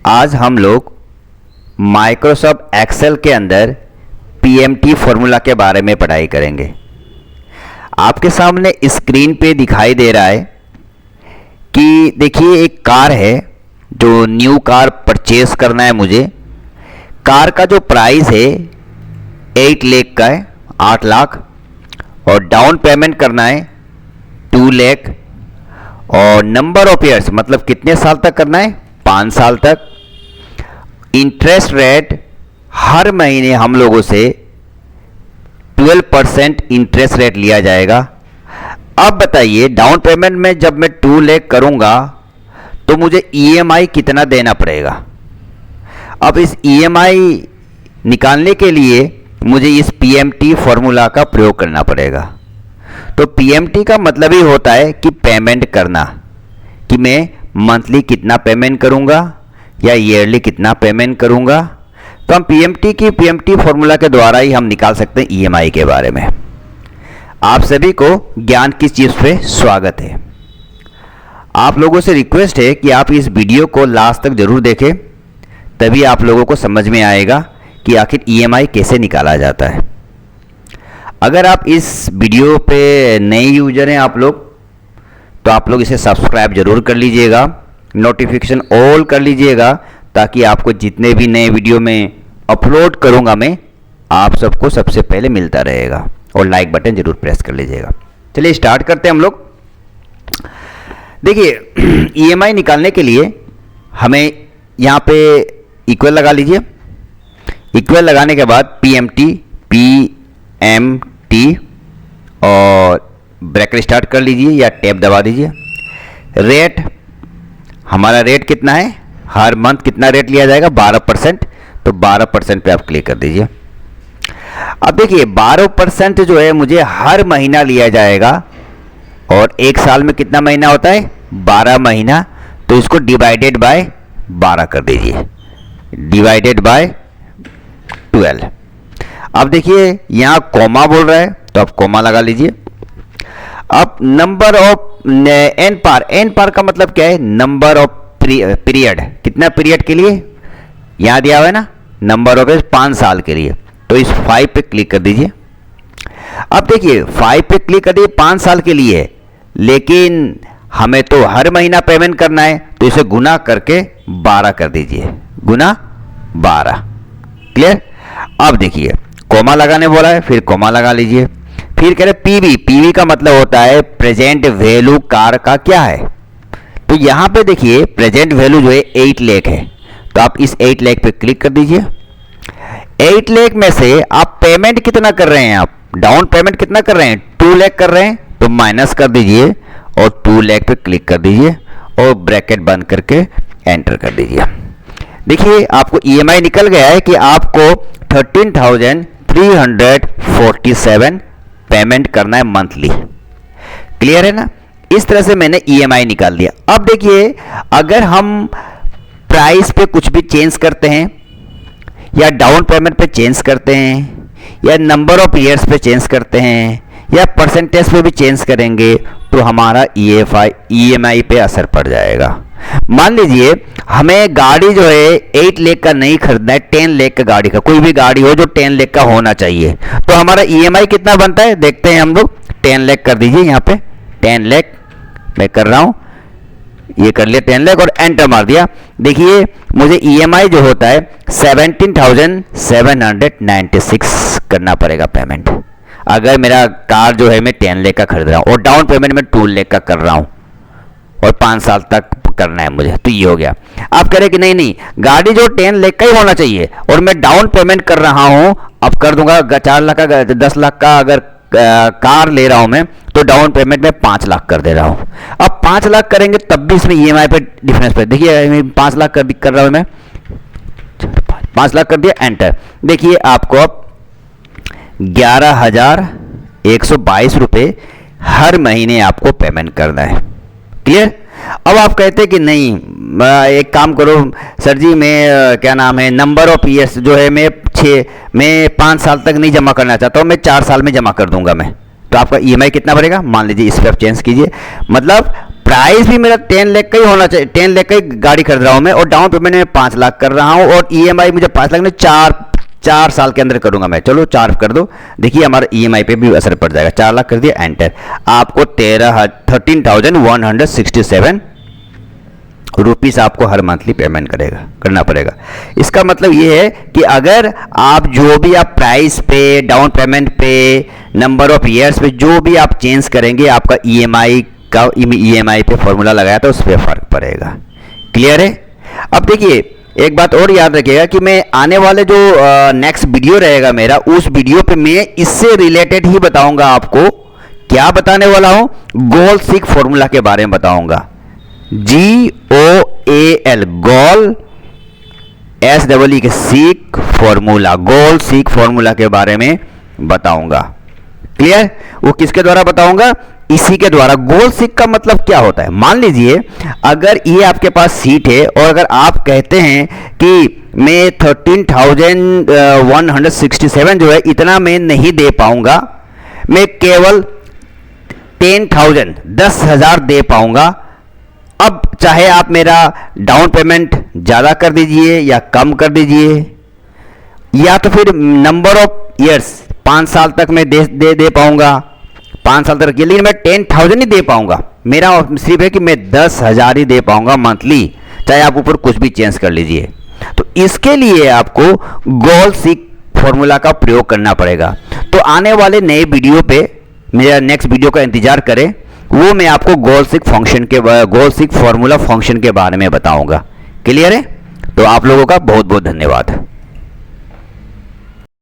आज हम लोग माइक्रोसॉफ्ट एक्सेल के अंदर पीएमटी फॉर्मूला के बारे में पढ़ाई करेंगे। आपके सामने स्क्रीन पे दिखाई दे रहा है कि देखिए एक कार है जो न्यू कार परचेज करना है मुझे। कार का जो प्राइस है 8 लाख का है, 8 लाख, और डाउन पेमेंट करना है 2 लाख, और नंबर ऑफ ईयर्स मतलब कितने साल तक करना है, 5 साल तक। इंटरेस्ट रेट हर महीने हम लोगों से 12% इंटरेस्ट रेट लिया जाएगा। अब बताइए डाउन पेमेंट में जब मैं 2 लाख करूंगा तो मुझे ईएमआई कितना देना पड़ेगा। अब इस ईएमआई निकालने के लिए मुझे इस पीएमटी फॉर्मूला का प्रयोग करना पड़ेगा। तो पीएमटी का मतलब ही होता है कि पेमेंट करना, कि मैं मंथली कितना पेमेंट करूंगा या ईयरली कितना पेमेंट करूंगा। तो हम पीएमटी फॉर्मूला के द्वारा ही हम निकाल सकते हैं ईएमआई के बारे में। आप सभी को ज्ञान की चीज़ पे स्वागत है। आप लोगों से रिक्वेस्ट है कि आप इस वीडियो को लास्ट तक जरूर देखें, तभी आप लोगों को समझ में आएगा कि आखिर ईएमआई कैसे निकाला जाता है। अगर आप इस वीडियो पे नए यूजर हैं आप लोग, तो आप लोग इसे सब्सक्राइब जरूर कर लीजिएगा, नोटिफिकेशन ऑल कर लीजिएगा, ताकि आपको जितने भी नए वीडियो में अपलोड करूंगा मैं, आप सबको सबसे पहले मिलता रहेगा। और लाइक बटन जरूर प्रेस कर लीजिएगा। चलिए स्टार्ट करते हैं हम लोग। देखिए ईएमआई निकालने के लिए हमें यहाँ पे इक्वल लगा लीजिए। इक्वल लगाने के बाद पीएमटी और ब्रैकेट स्टार्ट कर लीजिए या टैब दबा दीजिए। रेट, हमारा रेट कितना है, हर मंथ कितना रेट लिया जाएगा, 12%। तो 12% पे आप क्लिक कर दीजिए। अब देखिए 12% जो है मुझे हर महीना लिया जाएगा, और एक साल में कितना महीना होता है, 12 महीना। तो इसको डिवाइडेड बाय 12 कर दीजिए, डिवाइडेड बाय 12। अब देखिए यहाँ कॉमा बोल रहा है, तो आप कॉमा लगा लीजिए। अब नंबर ऑफ एन पार का मतलब क्या है, नंबर ऑफ पीरियड, कितना पीरियड के लिए, यहाँ दिया हुआ है ना, नंबर ऑफ 5 साल के लिए। तो इस 5 पे क्लिक कर दीजिए। अब देखिए 5 पे क्लिक कर दीजिए, 5 साल के लिए, लेकिन हमें तो हर महीना पेमेंट करना है, तो इसे गुना करके 12 कर दीजिए, गुना 12। क्लियर। अब देखिए कोमा लगाने बोला है, फिर कोमा लगा लीजिए। फिर कह रहे पीवी का मतलब होता है प्रेजेंट वैल्यू कार का क्या है। तो यहां पे देखिए प्रेजेंट वैल्यू जो है 8 लाख है, तो आप इस 8 लाख पे क्लिक कर दीजिए। 8 लाख में से आप पेमेंट कितना कर रहे हैं, आप डाउन पेमेंट कितना कर रहे हैं, 2 लाख कर रहे हैं, तो माइनस कर दीजिए और 2 लाख पे क्लिक कर दीजिए और ब्रैकेट बंद करके एंटर कर दीजिए। देखिए आपको ईएमआई निकल गया है कि आपको 13,347 पेमेंट करना है मंथली। क्लियर है ना। इस तरह से मैंने ईएमआई निकाल दिया। अब देखिए अगर हम प्राइस पे कुछ भी चेंज करते हैं, या डाउन पेमेंट पे चेंज करते हैं, या नंबर ऑफ ईयर्स पे चेंज करते हैं, या परसेंटेज पे भी चेंज करेंगे, तो हमारा ईएमआई पे असर पड़ जाएगा। मान लीजिए हमें गाड़ी जो है 8 लाख का नहीं खरीदना है, 10 लाख का गाड़ी का, कोई भी गाड़ी हो जो 10 लाख का होना चाहिए, तो हमारा ईएमआई कितना बनता है देखते हैं हम लोग। 10 लाख कर दीजिए, यहाँ पे 10 लाख मैं कर रहा हूँ, ये कर लिया 10 लाख और एंटर मार दिया। देखिए मुझे ईएमआई जो होता है 17,796 करना पड़ेगा पेमेंट, अगर मेरा कार जो है मैं 10 लाख का खरीद रहा हूँ, और डाउन पेमेंट में 2 लाख का कर रहा हूँ, और 5 साल तक करना है मुझे। तो ये हो गया। आप कह रहे कि नहीं गाड़ी जो 10 लाख का ही होना चाहिए, और मैं डाउन पेमेंट कर रहा हूँ, अब कर दूंगा 4 लाख का, 10 लाख का अगर कार ले रहा हूं मैं, तो डाउन पेमेंट में 5 लाख कर दे रहा हूं। अब 5 लाख करेंगे तब भी इसमें ईएमआई पे डिफरेंस पे, देखिए 5 लाख कर रहा हूं मैं, 5 लाख कर दिया, एंटर। देखिए आपको अब 11,122 रुपये हर महीने आपको पेमेंट करना है। क्लियर। अब आप कहते हैं कि नहीं एक काम करो सर जी, मैं क्या नाम है, नंबर ऑफ ईयर्स जो है मैं 5 साल तक नहीं जमा करना चाहता हूँ, मैं 4 साल में जमा कर दूंगा मैं। तो आपका ईएमआई कितना पड़ेगा, मान लीजिए इस पर आप चेंज कीजिए, मतलब प्राइस भी मेरा 10 लाख का ही होना चाहिए, 10 लाख का ही गाड़ी खरीद रहा हूँ मैं, और डाउन पेमेंट में 5 लाख कर रहा हूँ, और ईएमआई मुझे 5 लाख में 4 साल के अंदर करूंगा मैं। चलो 4 कर दो, देखिए हमारा ईएमआई पे भी असर पड़ जाएगा। 4 लाख कर दिया, एंटर। आपको 13,167 रुपीस आपको हर मंथली पेमेंट करना पड़ेगा। इसका मतलब ये है कि अगर आप जो भी आप प्राइस पे, डाउन पेमेंट पे, नंबर ऑफ ईयर्स पे जो भी आप चेंज करेंगे, आपका ईएमआई पे फॉर्मूला लगाया तो उस पर फर्क पड़ेगा। क्लियर है? अब देखिए एक बात और याद रखिएगा कि मैं आने वाले जो नेक्स्ट वीडियो रहेगा मेरा, उस वीडियो पे मैं इससे रिलेटेड ही बताऊंगा आपको। क्या बताने वाला हूं? गोल सीक फॉर्मूला के बारे में बताऊंगा। GOAL, गोल, SEE के सीक फॉर्मूला, गोल सीक फॉर्मूला के बारे में बताऊंगा। क्लियर? वो किसके द्वारा बताऊंगा? इसी के द्वारा। गोल सीक का मतलब क्या होता है? मान लीजिए अगर ये आपके पास सीट है और अगर आप कहते हैं कि मैं 13,167 जो है इतना मैं नहीं दे पाऊंगा, मैं केवल 10,000 दे पाऊंगा। अब चाहे आप मेरा डाउन पेमेंट ज़्यादा कर दीजिए या कम कर दीजिए, या तो फिर नंबर ऑफ ईयर्स 5 साल तक मैं दे पाऊंगा, 5 साल तक, लेकिन मैं 10,000 ही दे पाऊंगा। मेरा सिर्फ है कि मैं 10,000 ही दे पाऊंगा मंथली, चाहे आप ऊपर कुछ भी चेंज कर लीजिए। तो इसके लिए आपको गोल सीक फॉर्मूला का प्रयोग करना पड़ेगा। तो आने वाले नए वीडियो पे, मेरा नेक्स्ट वीडियो का इंतजार करें, वो मैं आपको गोल सीक फॉर्मूला फंक्शन के बारे में बताऊंगा। क्लियर है? तो आप लोगों का बहुत बहुत धन्यवाद।